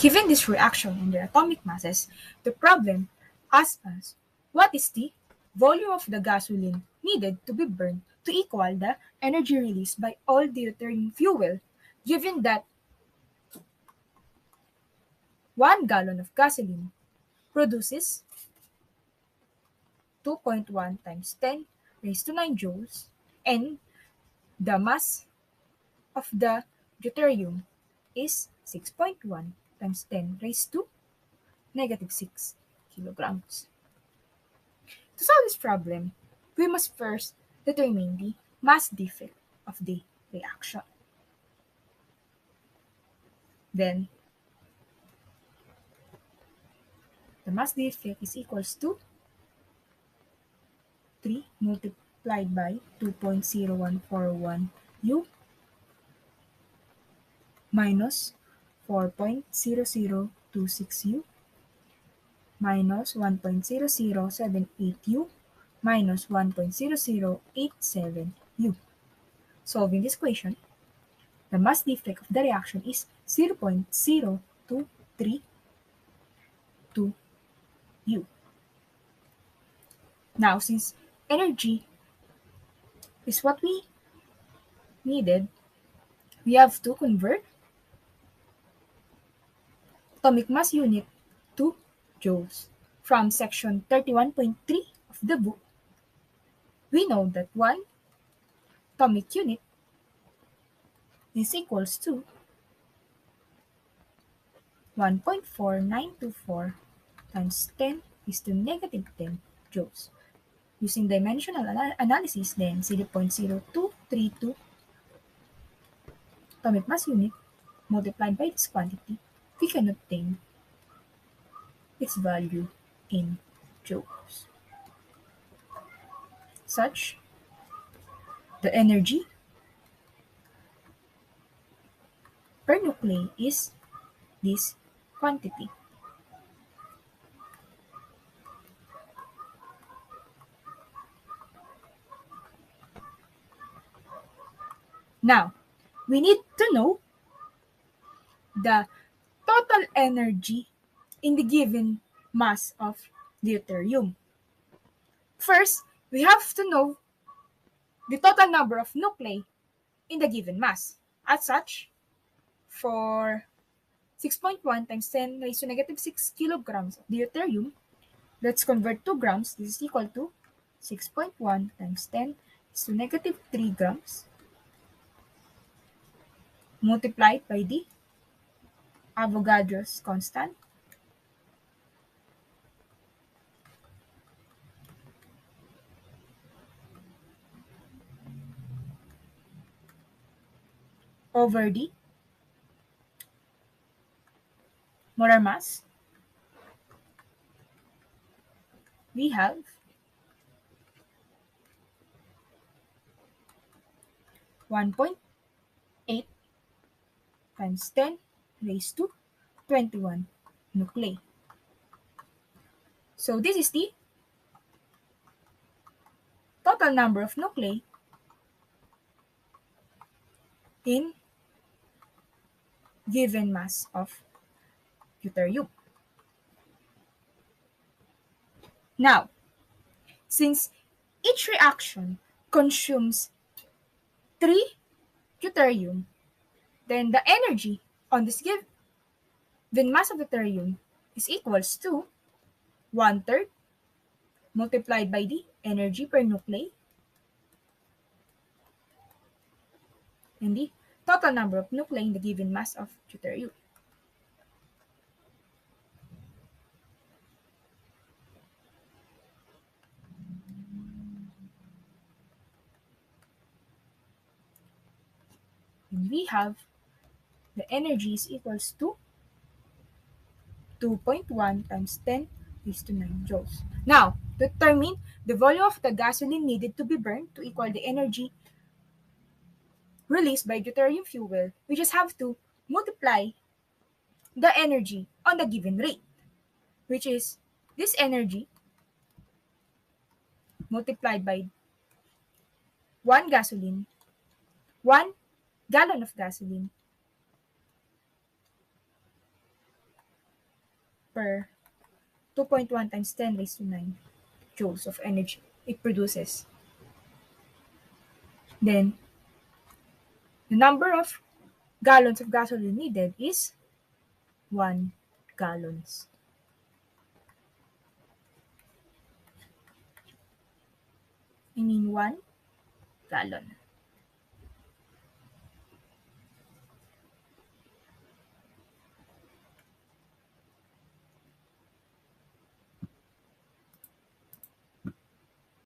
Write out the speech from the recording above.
Given this reaction and their atomic masses, the problem asks us, what is the volume of the gasoline needed to be burned to equal the energy released by all deuterium fuel, given that 1 gallon of gasoline produces 2.1 times 10 raised to 9 joules, and the mass of the deuterium is 6.1 times 10 raised to negative 6 kilograms. To solve this problem, we must first determine the mass defect of the reaction. Then, the mass defect is equals to 3 multiplied by 2.0141 U minus 4.0026 U minus 1.0078 U minus 1.0087 U. Solving this equation, the mass defect of the reaction is 0.0232 U. Now, since energy is what we needed, we have to convert atomic mass unit to joules. From section 31.3 of the book, we know that 1 atomic unit is equals to 1.4924 times 10 is to negative 10 joules. Using dimensional analysis, then 0.0232 atomic mass unit multiplied by this quantity, we can obtain its value in joules. Such, the energy per nuclei is this quantity. Now, we need to know the total energy in the given mass of deuterium. First, we have to know the total number of nuclei in the given mass. As such, for 6.1 times 10 raised to negative 6 kilograms of deuterium, let's convert to grams. This is equal to 6.1 times 10 raised to negative 3 grams multiplied by the Avogadro's constant over the molar mass. We have 1.8 times 10 raised to 21 nuclei. So this is the total number of nuclei in given mass of deuterium. Now, since each reaction consumes 3 deuterium, then the energy on this given mass of deuterium is equals to 1/3 multiplied by the energy per nuclei and the total number of nuclei in the given mass of deuterium. And we have the energy is equals to 2.1 times 10 raised to 9 joules. Now, to determine the volume of the gasoline needed to be burned to equal the energy released by deuterium fuel, we just have to multiply the energy on the given rate, which is this energy multiplied by 1 gallon of gasoline per 2.1 times 10 raised to 9 joules of energy it produces. Then, the number of gallons of gasoline needed is 1 gallons. I mean 1 gallon.